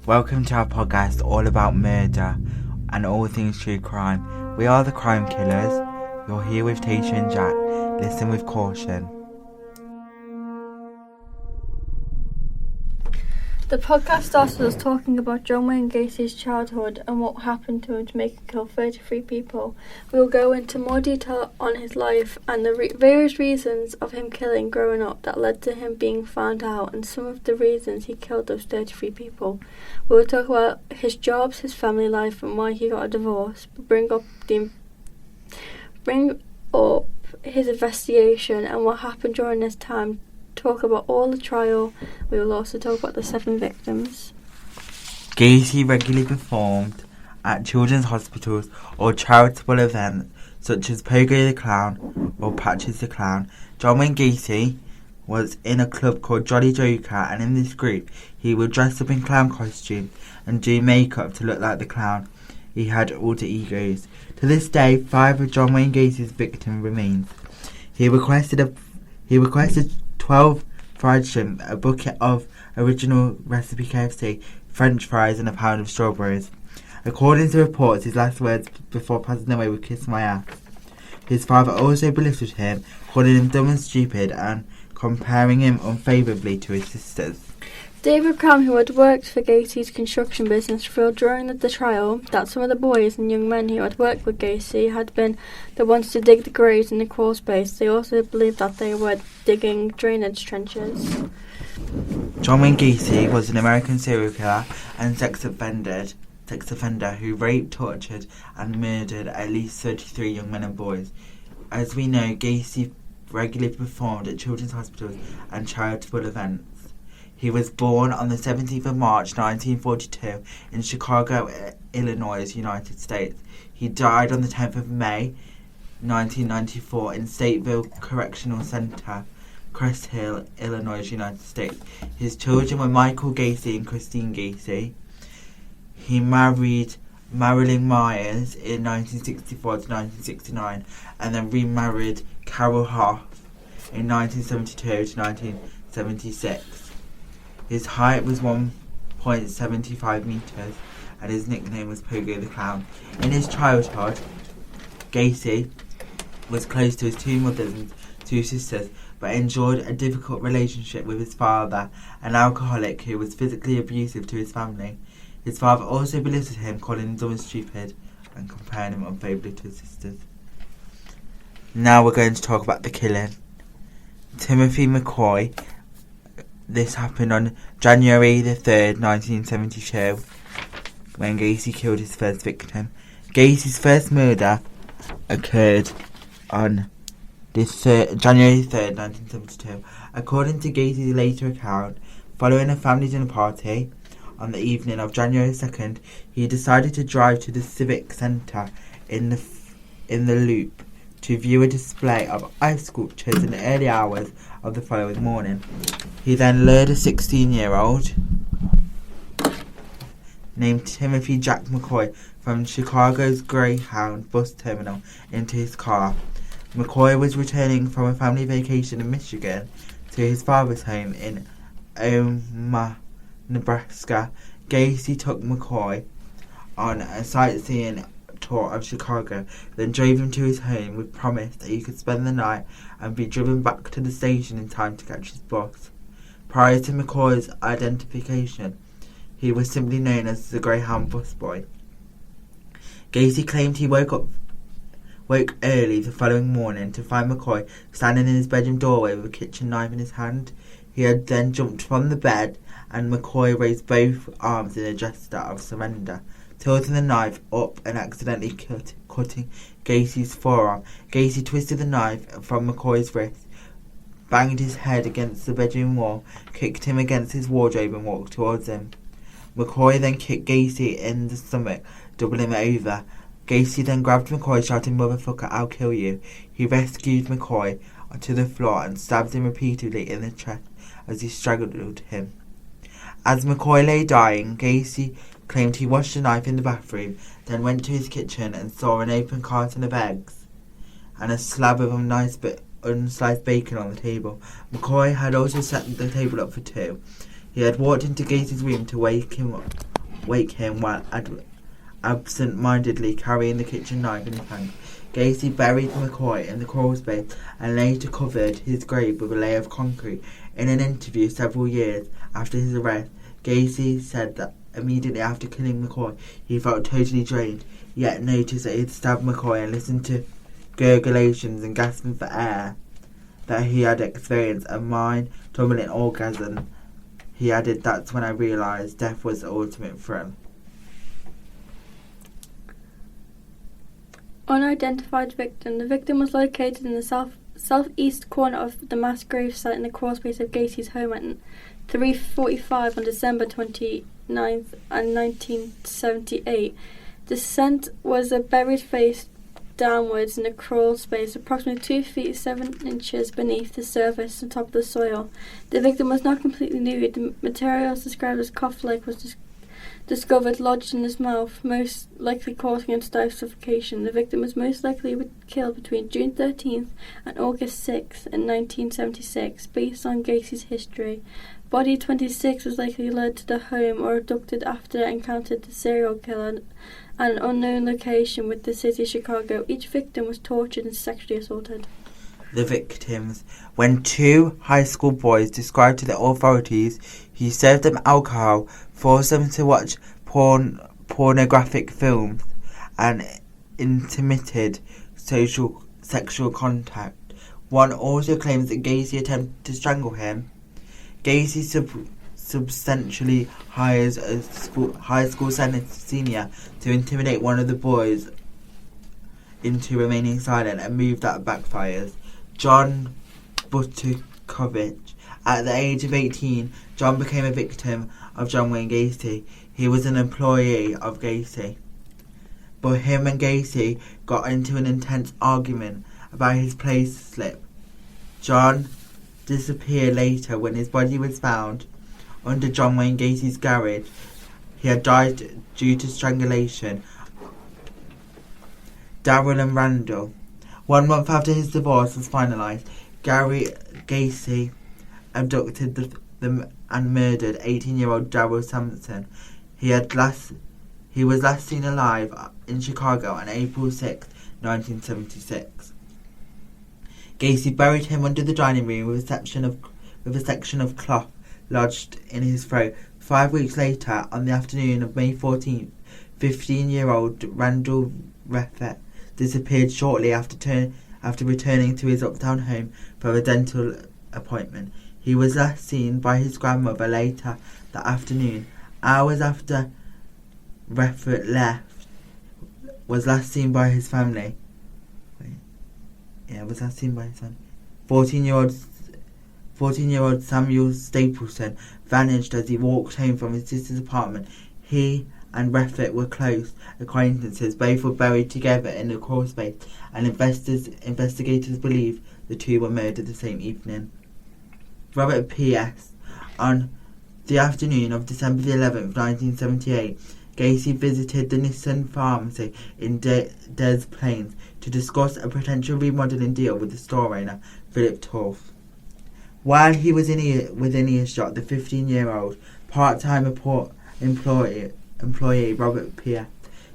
Welcome to our podcast all about murder and all things true crime. We are the Crime Killers. You're here with Tasha and Jack. Listen with caution. The podcast started us talking about John-Wayne Gacy's childhood and what happened to him to make him kill 33 people. We will go into more detail on his life and the various reasons of him killing growing up that led to him being found out, and some of the reasons he killed those 33 people. We will talk about his jobs, his family life, and why he got a divorce. Bring up his investigation and what happened during this time. Talk about all the trial. We will also talk about the 7 victims. Gacy regularly performed at children's hospitals or charitable events such as Pogo the Clown or Patches the Clown. John-Wayne Gacy was in a club called Jolly Joker, and in this group he would dress up in clown costumes and do makeup to look like the clown. He had alter egos. To this day, 5 of John-Wayne Gacy's victims remain. He requested 12 fried shrimp, a bucket of original recipe KFC, French fries and a pound of strawberries. According to reports, his last words before passing away were "kiss my ass." His father also belittled him, calling him dumb and stupid and comparing him unfavourably to his sisters. David Cram, who had worked for Gacy's construction business, revealed during the trial that some of the boys and young men who had worked with Gacy had been the ones to dig the graves in the crawl space. They also believed that they were digging drainage trenches. John-Wayne Gacy was an American serial killer and sex offender who raped, tortured and murdered at least 33 young men and boys. As we know, Gacy regularly performed at children's hospitals and charitable events. He was born on the 17th of March 1942 in Chicago, Illinois, United States. He died on the 10th of May 1994 in Stateville Correctional Center, Crest Hill, Illinois, United States. His children were Michael Gacy and Christine Gacy. He married Marilyn Myers in 1964 to 1969 and then remarried Carol Hoff in 1972 to 1976. His height was 1.75 metres and his nickname was Pogo the Clown. In his childhood, Gacy was close to his 2 mothers and 2 sisters, but enjoyed a difficult relationship with his father, an alcoholic who was physically abusive to his family. His father also belittled him, calling him dumb and stupid and comparing him unfavourably to his sisters. Now we're going to talk about the killing. Timothy McCoy. This happened on January the 3rd, 1972, when Gacy killed his first victim. Gacy's first murder occurred on January 3rd, 1972. According to Gacy's later account, following a family dinner party on the evening of January 2nd, he decided to drive to the Civic Centre in the Loop to view a display of ice sculptures in the early hours of the following morning. He then lured a 16-year-old named Timothy Jack McCoy from Chicago's Greyhound bus terminal into his car. McCoy was returning from a family vacation in Michigan to his father's home in Omaha, Nebraska. Gacy took McCoy on a sightseeing tour of Chicago, then drove him to his home with promise that he could spend the night and be driven back to the station in time to catch his bus. Prior to McCoy's identification, he was simply known as the Greyhound busboy. Gacy claimed he woke early the following morning to find McCoy standing in his bedroom doorway with a kitchen knife in his hand. He had then jumped from the bed and McCoy raised both arms in a gesture of surrender, tilting the knife up and accidentally cutting Gacy's forearm. Gacy twisted the knife from McCoy's wrist, banged his head against the bedroom wall, kicked him against his wardrobe and walked towards him. McCoy then kicked Gacy in the stomach, doubling him over. Gacy then grabbed McCoy, shouting, "Motherfucker, I'll kill you." He rescued McCoy to the floor and stabbed him repeatedly in the chest as he strangled him. As McCoy lay dying, Gacy claimed he washed the knife in the bathroom, then went to his kitchen and saw an open carton of eggs and a slab of unsliced bacon on the table. McCoy had also set the table up for 2. He had walked into Gacy's room to wake him wake him while absent-mindedly carrying the kitchen knife in his hand. Gacy buried McCoy in the crawl space and later covered his grave with a layer of concrete. In an interview several years after his arrest, Gacy said that immediately after killing McCoy, he felt totally drained, yet noticed that he had stabbed McCoy and listened to gurgulations and gasping for air, that he had experienced a mind-tumbling orgasm. He added, "That's when I realised death was the ultimate thrill." Unidentified victim. The victim was located in the southeast corner of the mass grave site in the crawl space of Gacy's home at 3:45 on December 29th and 1978. The descent was a buried face downwards in a crawl space approximately 2 feet 7 inches beneath the surface on top of the soil. The victim was not completely nude. The materials described as cough-like was discovered lodged in his mouth, most likely causing him to die of suffocation. The victim was most likely killed between June 13th and August 6th in 1976, based on Gacy's history. Body 26 was likely lured to the home or abducted after it encountered the serial killer at an unknown location with the city of Chicago. Each victim was tortured and sexually assaulted. The victims. When two high school boys described to the authorities he served them alcohol, forced them to watch pornographic films, and intermitted sexual contact. One also claims that Gacy attempted to strangle him. Gacy substantially hires a high school senior to intimidate one of the boys into remaining silent, a move that backfires. John Butkovich. At the age of 18, John became a victim of John-Wayne Gacy. He was an employee of Gacy, but him and Gacy got into an intense argument about his pay slip. John disappeared later when his body was found under John-Wayne Gacy's garage. He had died due to strangulation. Darrell and Randall. 1 month after his divorce was finalised, Gacy abducted and murdered 18-year-old Darrell Sampson. He was last seen alive in Chicago on April 6, 1976. Gacy buried him under the dining room with a section of cloth lodged in his throat. 5 weeks later, on the afternoon of May 14th, 15-year-old Randall Reffett disappeared shortly after returning to his uptown home for a dental appointment. He was last seen by his grandmother later that afternoon. Hours after Reffett left, was last seen by his family. Was last seen by his family. 14-year-old Samuel Stapleton vanished as he walked home from his sister's apartment. He and Reffett were close acquaintances. Both were buried together in the crawl space, and investigators believe the two were murdered the same evening. Robert P.S. On the afternoon of December the 11th, 1978, Gacy visited the Nissan pharmacy in Des Plaines to discuss a potential remodeling deal with the store owner, Philip Torf. While he was within earshot, the 15-year-old part-time employee Robert P.S.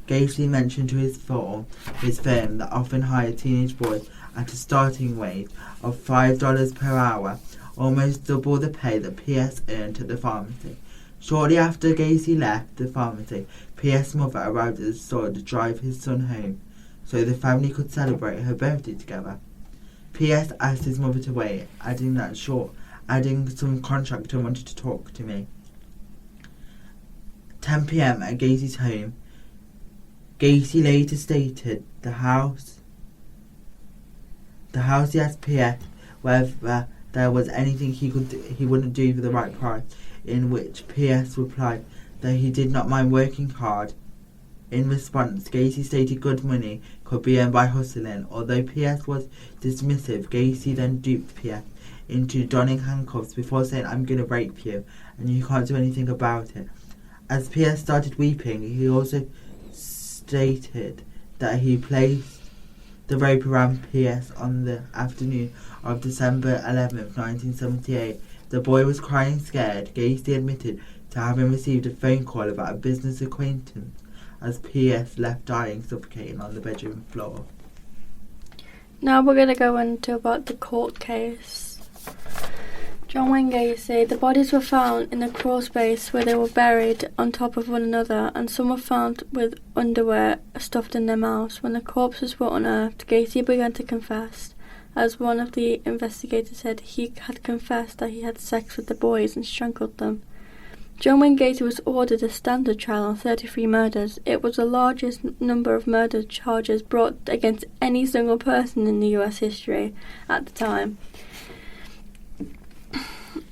Gacy mentioned to his firm that often hired teenage boys at a starting wage of $5 per hour, almost double the pay that P.S. earned at the pharmacy. Shortly after Gacy left the pharmacy, P.S.'s mother arrived at the store to drive his son home so the family could celebrate her birthday together. P.S. asked his mother to wait, adding some contractor wanted to talk to me. 10 p.m. at Gacy's home. Gacy later stated the house he asked P.S. whether there was anything he wouldn't do for the right price, in which P.S. replied that he did not mind working hard. In response, Gacy stated good money could be earned by hustling. Although P.S. was dismissive, Gacy then duped P.S. into donning handcuffs before saying, "I'm going to rape you, and you can't do anything about it." As P.S. started weeping, he also stated that he placed the rope around P.S. on the afternoon of December 11th, 1978. The boy was crying scared. Gacy admitted to having received a phone call about a business acquaintance as P.S. left dying suffocating on the bedroom floor. Now we're going to go into about the court case. John-Wayne Gacy. The bodies were found in a crawl space where they were buried on top of one another, and some were found with underwear stuffed in their mouths. When the corpses were unearthed, Gacy began to confess. As one of the investigators said, he had confessed that he had sex with the boys and strangled them. John-Wayne Gacy was ordered a standard trial on 33 murders. It was the largest number of murder charges brought against any single person in the US history at the time.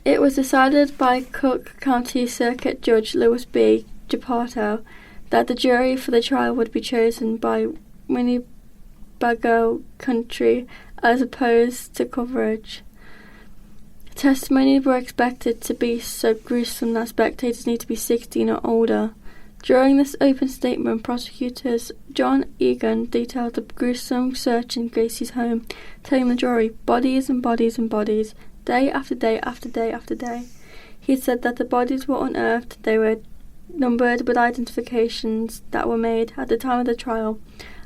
It was decided by Cook County Circuit Judge Louis B. Gepardo that the jury for the trial would be chosen by Winnebago County as opposed to coverage. Testimony were expected to be so gruesome that spectators need to be 16 or older. During this open statement, prosecutors John Egan detailed the gruesome search in Gacy's home, telling the jury, bodies and bodies and bodies, day after day after day after day. He said that the bodies were unearthed, they were numbered with identifications that were made at the time of the trial.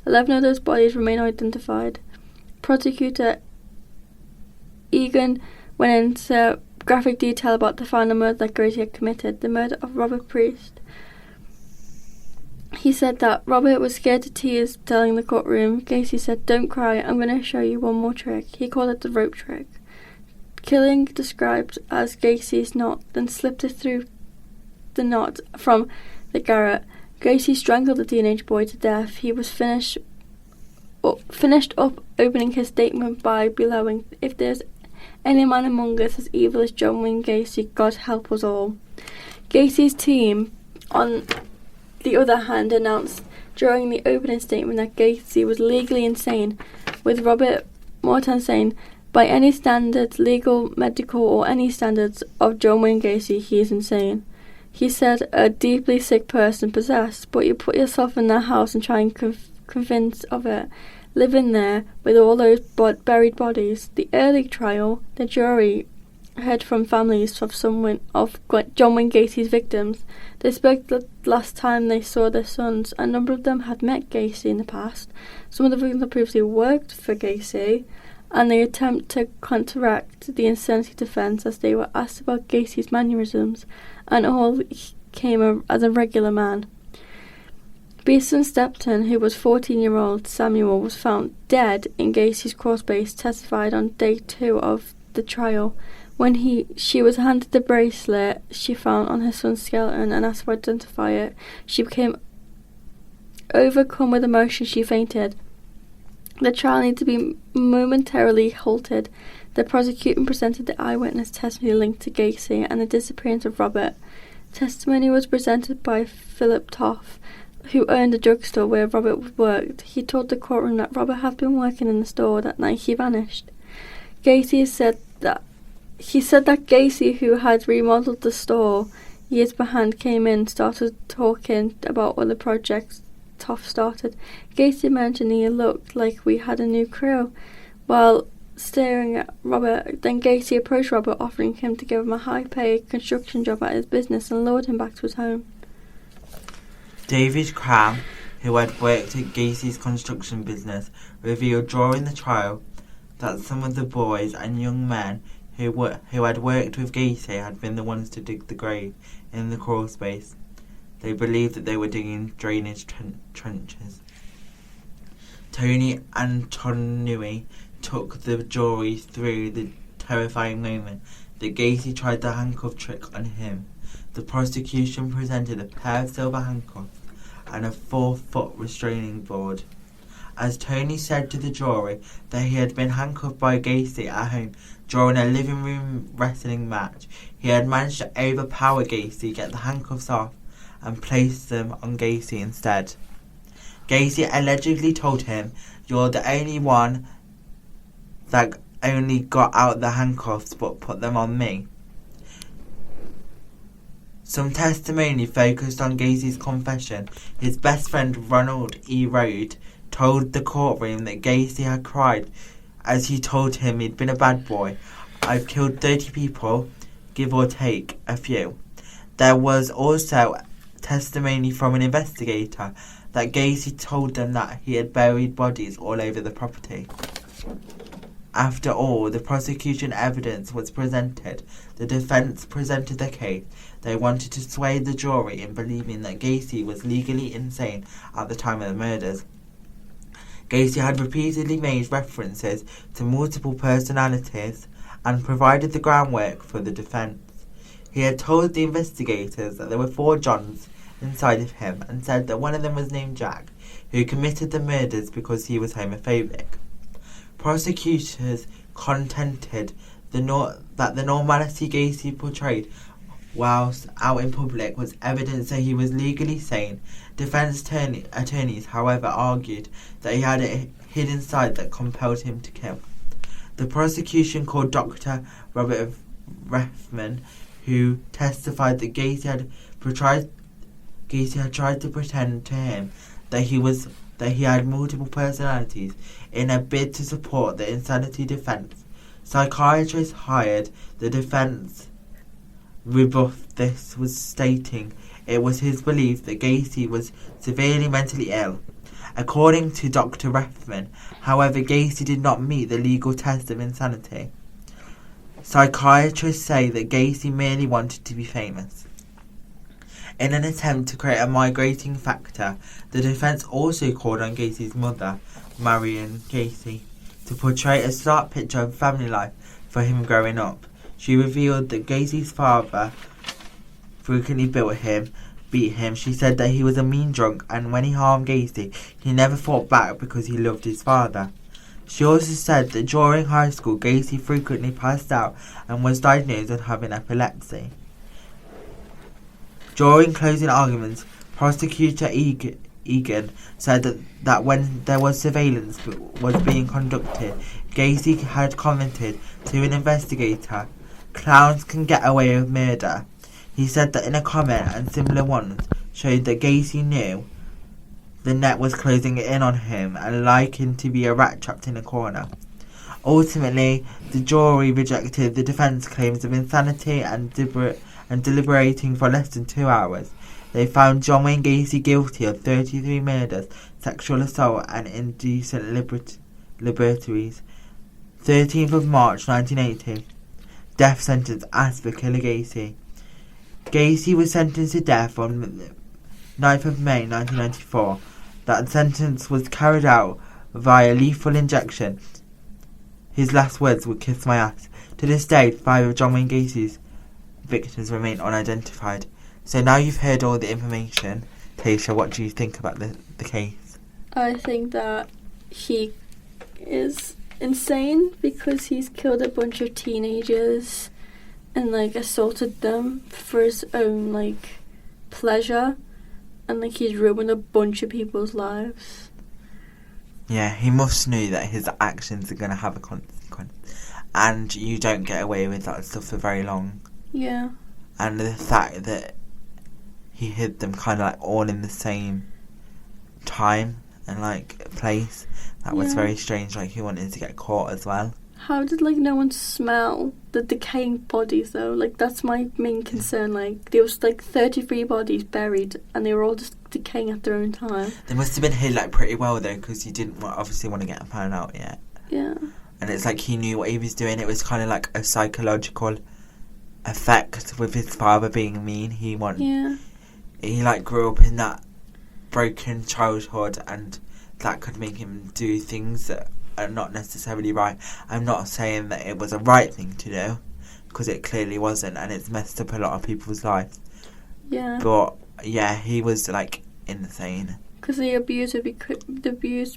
11 of those bodies remain unidentified. Prosecutor Egan went into graphic detail about the final murder that Gacy had committed, the murder of Robert Priest. He said that Robert was scared to tears telling the courtroom. Gacy said, "Don't cry, I'm going to show you one more trick." He called it the rope trick. Killing described as Gacy's knot, then slipped it through the knot from the garret. Gacy strangled the teenage boy to death. He was finished up opening his statement by bellowing, "If there's any man among us as evil as John-Wayne Gacy, God help us all." Gacy's team, on the other hand, announced during the opening statement that Gacy was legally insane, with Robert Morton saying, "By any standards, legal, medical, or any standards of John-Wayne Gacy, he is insane." He said, "A deeply sick person possessed, but you put yourself in their house and try and convince of it. Living there with all those buried bodies." The early trial, the jury heard from families of John-Wayne Gacy's victims. They spoke the last time they saw their sons. A number of them had met Gacy in the past. Some of the victims had previously worked for Gacy, and they attempt to counteract the insanity defense as they were asked about Gacy's mannerisms, and all came as a regular man. Beeson Stepton, who was 14-year-old Samuel, was found dead in Gacy's crawl space, testified on day 2 of the trial. When she was handed the bracelet she found on her son's skeleton and asked to identify it, she became overcome with emotion. She fainted. The trial needed to be momentarily halted. The prosecution presented the eyewitness testimony linked to Gacy and the disappearance of Robert. Testimony was presented by Philip Toff, who owned the drugstore where Robert worked. He told the courtroom that Robert had been working in the store that night he vanished. Gacy said that Gacy, who had remodeled the store years behind, came in and started talking about other projects Toff started. Gacy mentioned he looked like we had a new crew while staring at Robert. Then Gacy approached Robert, offering him to give him a high-paid construction job at his business and lured him back to his home. David Cram, who had worked at Gacy's construction business, revealed during the trial that some of the boys and young men who had worked with Gacy had been the ones to dig the grave in the crawl space. They believed that they were digging drainage trenches. Tony Antonui took the jury through the terrifying moment that Gacy tried the handcuff trick on him. The prosecution presented a pair of silver handcuffs and a 4-foot restraining board. As Tony said to the jury that he had been handcuffed by Gacy at home during a living room wrestling match, he had managed to overpower Gacy, get the handcuffs off, and place them on Gacy instead. Gacy allegedly told him, "You're the only one that only got out the handcuffs but put them on me." Some testimony focused on Gacy's confession. His best friend Ronald E. Rode told the courtroom that Gacy had cried as he told him he'd been a bad boy. "I've killed 30 people, give or take a few. There was also testimony from an investigator that Gacy told them that he had buried bodies all over the property. After all the prosecution evidence was presented, the defence presented their case. They wanted to sway the jury in believing that Gacy was legally insane at the time of the murders. Gacy had repeatedly made references to multiple personalities and provided the groundwork for the defence. He had told the investigators that there were 4 Johns inside of him and said that one of them was named Jack, who committed the murders because he was homophobic. Prosecutors contended that the normality Gacy portrayed whilst out in public was evidence that he was legally sane. Defence attorneys, however, argued that he had a hidden side that compelled him to kill. The prosecution called Dr. Robert Reffman, who testified that Gacy had tried to pretend to him that he had multiple personalities in a bid to support the insanity defence. Psychiatrists hired the defence rebuffed this, was stating it was his belief that Gacy was severely mentally ill. According to Dr. Reffman, however, Gacy did not meet the legal test of insanity. Psychiatrists say that Gacy merely wanted to be famous. In an attempt to create a migrating factor, the defence also called on Gacy's mother, Marion Gacy, to portray a stark picture of family life for him growing up. She revealed that Gacy's father frequently beat him. She said that he was a mean drunk, and when he harmed Gacy, he never fought back because he loved his father. She also said that during high school, Gacy frequently passed out and was diagnosed with having epilepsy. During closing arguments, Prosecutor Egan said that when there was surveillance was being conducted, Gacy had commented to an investigator, "Clowns can get away with murder." He said that in a comment, and similar ones showed that Gacy knew the net was closing in on him and likened to be a rat trapped in a corner. Ultimately, the jury rejected the defence claims of insanity and deliberating for less than 2 hours. They found John-Wayne Gacy guilty of 33 murders, sexual assault and indecent liberties. 13th of March 1980. Death sentence as for Killer Gacy. Gacy was sentenced to death on 9th of May 1994. That sentence was carried out via lethal injection. His last words were "kiss my ass." To this day, 5 of John-Wayne Gacy's victims remain unidentified. So now you've heard all the information, Tasha, what do you think about the case? I think that he is insane because he's killed a bunch of teenagers and assaulted them for his own pleasure, and he's ruined a bunch of people's lives. Yeah, he must know that his actions are going to have a consequence, and you don't get away with that stuff for very long. Yeah. And the fact that he hid them kind of all in the same time and place, that was very strange. He wanted to get caught as well. How did no one smell the decaying bodies though? That's my main concern. There was 33 bodies buried and they were all just decaying at their own time. They must have been hid pretty well though, because he didn't obviously want to get found out yet. Yeah. And it's he knew what he was doing. It was kind of a psychological effect with his father being mean. He grew up in that broken childhood, and that could make him do things that are not necessarily right. I'm not saying that it was a right thing to do, because it clearly wasn't, and it's messed up a lot of people's lives. Yeah. But yeah, he was insane. Because the abused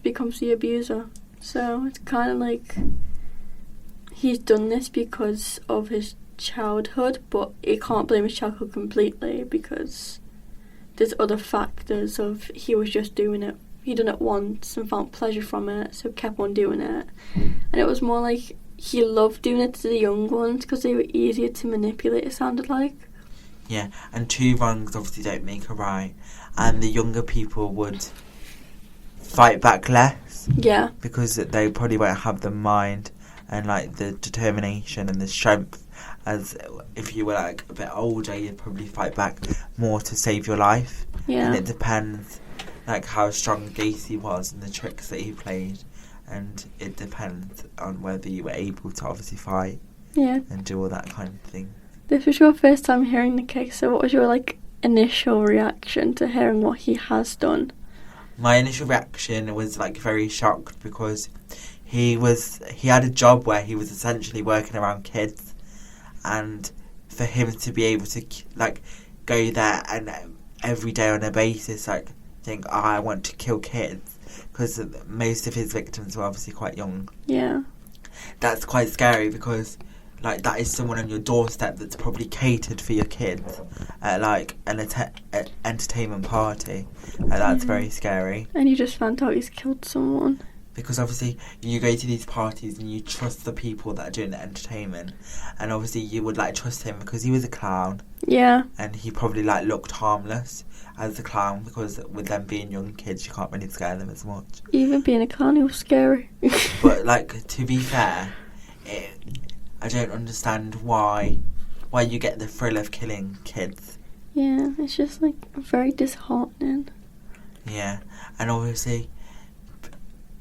becomes the abuser. So it's kind of he's done this because of his childhood, but you can't blame his childhood completely because there's other factors of he was just doing it. He done it once and found pleasure from it, so kept on doing it. And it was more he loved doing it to the young ones because they were easier to manipulate, it sounded like. Yeah, and 2 wrongs obviously don't make a right, and the younger people would fight back less. Yeah. Because they probably won't have the mind and the determination and the strength as if you were like a bit older, you'd probably fight back more to save your life. Yeah. And it depends like how strong Gacy was and the tricks that he played, and it depends on whether you were able to obviously fight and do all that kind of thing. This was your first time hearing the case, so what was your like initial reaction to hearing what he has done? My initial reaction was like very shocked, because he had a job where he was essentially working around kids, and for him to be able to like go there and every day on a basis like think, I want to kill kids, because most of his victims were obviously quite young. Yeah. That's quite scary, because like that is someone on your doorstep that's probably catered for your kids at like an entertainment party. That's very scary. And you just found out he's killed someone. Because obviously you go to these parties and you trust the people that are doing the entertainment, and obviously you would like trust him because he was a clown. Yeah. And he probably like looked harmless as a clown, because with them being young kids you can't really scare them as much. Even being a clown, he was scary. But like, to be fair, I don't understand why you get the thrill of killing kids. Yeah, it's just like very disheartening. Yeah, and obviously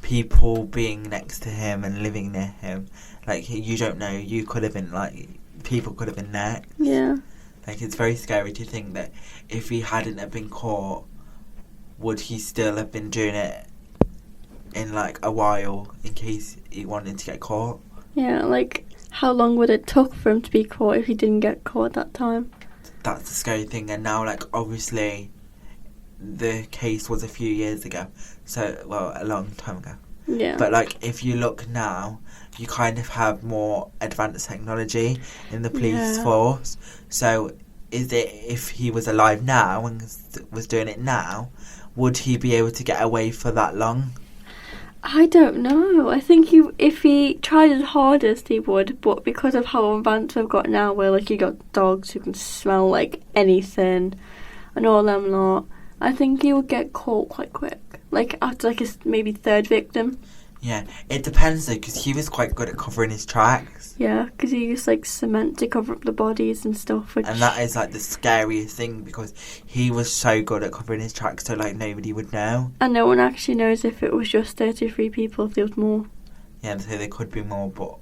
people being next to him and living near him, like you don't know, you could have been like, people could have been next. Yeah. Like, it's very scary to think that if he hadn't have been caught, would he still have been doing it in like a while in case he wanted to get caught? Yeah, like how long would it took for him to be caught if he didn't get caught at that time? That's the scary thing. And now, like, obviously the case was a few years ago, so, well, a long time ago. Yeah. But like, if you look now, you kind of have more advanced technology in the police force. So is it, if he was alive now and was doing it now, would he be able to get away for that long? I don't know. I think if he tried his hardest, he would. But because of how advanced we've got now, where like you got dogs who can smell like anything and all them lot, I think he would get caught quite quick. Like after like his maybe third victim. Yeah, it depends though, because he was quite good at covering his tracks. Yeah, because he used like cement to cover up the bodies and stuff. And that is like the scariest thing, because he was so good at covering his tracks, so like nobody would know. And no one actually knows if it was just 33 people, if there was more. Yeah, so there could be more, but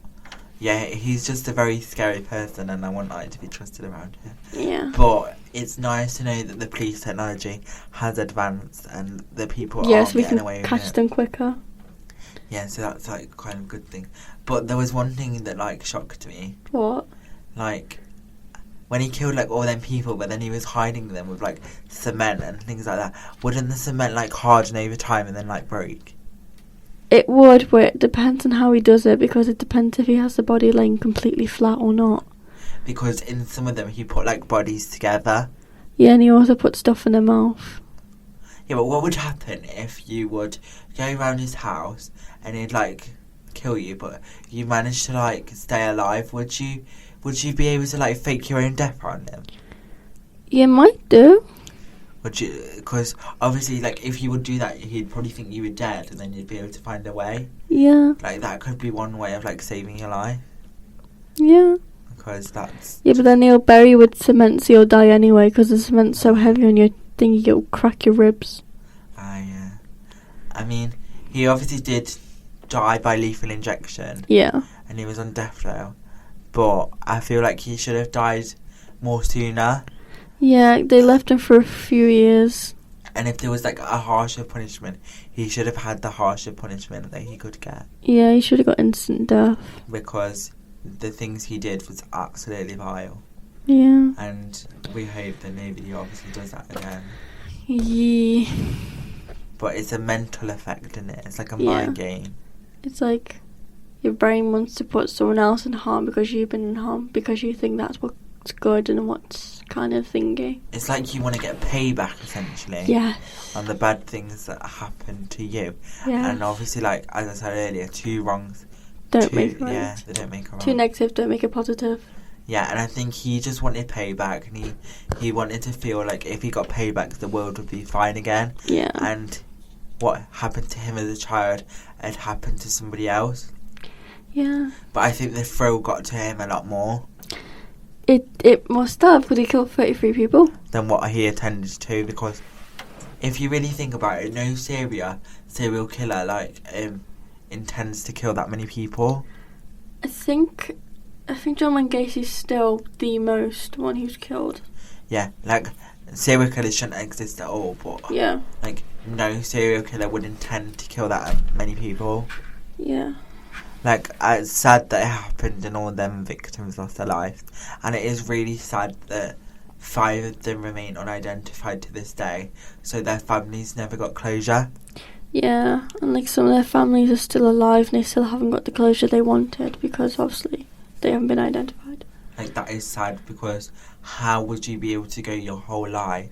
yeah, he's just a very scary person, and I want like to be trusted around him. Yeah. But it's nice to know that the police technology has advanced and the people aren't getting away with it. Yes, we can catch them quicker. Yeah, so that's like kind of a good thing. But there was one thing that like shocked me. What? Like, when he killed like all them people, but then he was hiding them with like cement and things like that. Wouldn't the cement like harden over time and then like break? It would, but it depends on how he does it, because it depends if he has the body laying completely flat or not. Because in some of them he put like bodies together. Yeah, and he also put stuff in their mouth. Yeah, but what would happen if you would go around his house and he'd like kill you, but you managed to like stay alive? Would you be able to like fake your own death around him? You might do. Would you? Because obviously, like, if you would do that, he'd probably think you were dead, and then you'd be able to find a way. Yeah. Like, that could be one way of like saving your life. Yeah. Because that's... Yeah, but then he'll bury you with cement, so you'll die anyway, because the cement's so heavy on your thing, you'll crack your ribs. Yeah. I mean, he obviously did die by lethal injection. Yeah. And he was on death row. But I feel like he should have died more sooner. Yeah, they left him for a few years. And if there was like a harsher punishment, he should have had the harsher punishment that he could get. Yeah, he should have got instant death. Because the things he did was absolutely vile. Yeah. And we hope that nobody obviously does that again. Yeah. But it's a mental effect, isn't it? It's like a mind game. It's like your brain wants to put someone else in harm because you've been in harm, because you think that's what's good and what's kind of thingy. It's like you want to get payback, essentially. Yes. On the bad things that happen to you. Yeah. And obviously, like, as I said earlier, two wrongs don't make a right. Yeah, they don't make a right. Two negative don't make a positive. Yeah, and I think he just wanted payback, and he wanted to feel like if he got payback, the world would be fine again. Yeah. And what happened to him as a child had happened to somebody else. Yeah. But I think the thrill got to him a lot more. It must have, because he killed 33 people. Than what he attended to, because if you really think about it, no serial killer intends to kill that many people. I think John-Wayne Gacy's still the most one who's killed. Yeah, serial killers shouldn't exist at all, but yeah, no serial killer would intend to kill that many people. Yeah. It's sad that it happened and all them victims lost their lives, and it is really sad that 5 of them remain unidentified to this day, so their families never got closure. Yeah, and some of their families are still alive and they still haven't got the closure they wanted because obviously they haven't been identified. That is sad, because how would you be able to go your whole life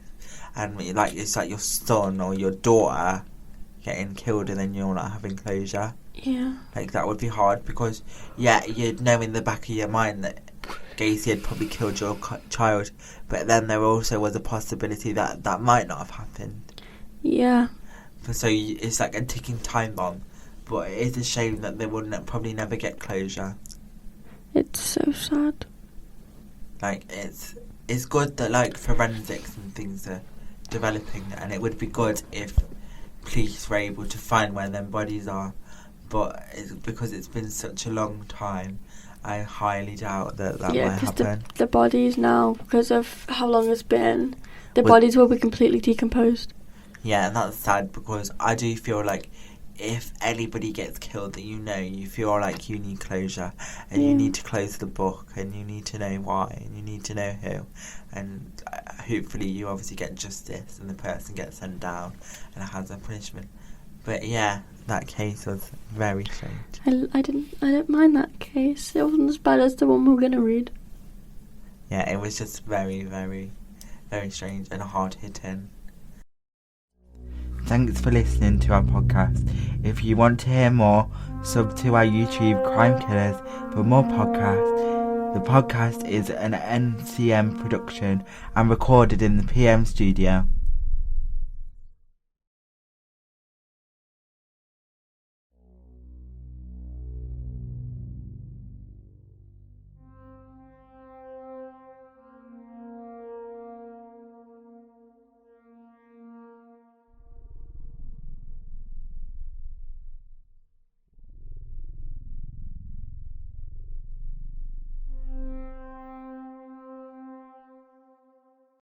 and it's like your son or your daughter getting killed and then you're not having closure? Yeah. That would be hard, because you'd know in the back of your mind that Gacy had probably killed your child, but then there also was a possibility that that might not have happened. Yeah. So it's like a ticking time bomb, but it is a shame that they would probably never get closure. It's so sad. It's good that forensics and things are developing, and it would be good if police were able to find where them bodies are, but because it's been such a long time, I highly doubt that might happen. The bodies now, because of how long it's been, bodies will be completely decomposed. Yeah, and that's sad, because I do feel like if anybody gets killed that you feel like you need closure, and you need to close the book, and you need to know why, and you need to know who, and hopefully you obviously get justice and the person gets sent down and has a punishment. But yeah, that case was very strange. I don't mind that case. It wasn't as bad as the one we're going to read. Yeah, it was just very, very, very strange and hard hitting. Thanks for listening to our podcast. If you want to hear more, sub to our YouTube Crime Killers for more podcasts. The podcast is an NCM production and recorded in the PM studio.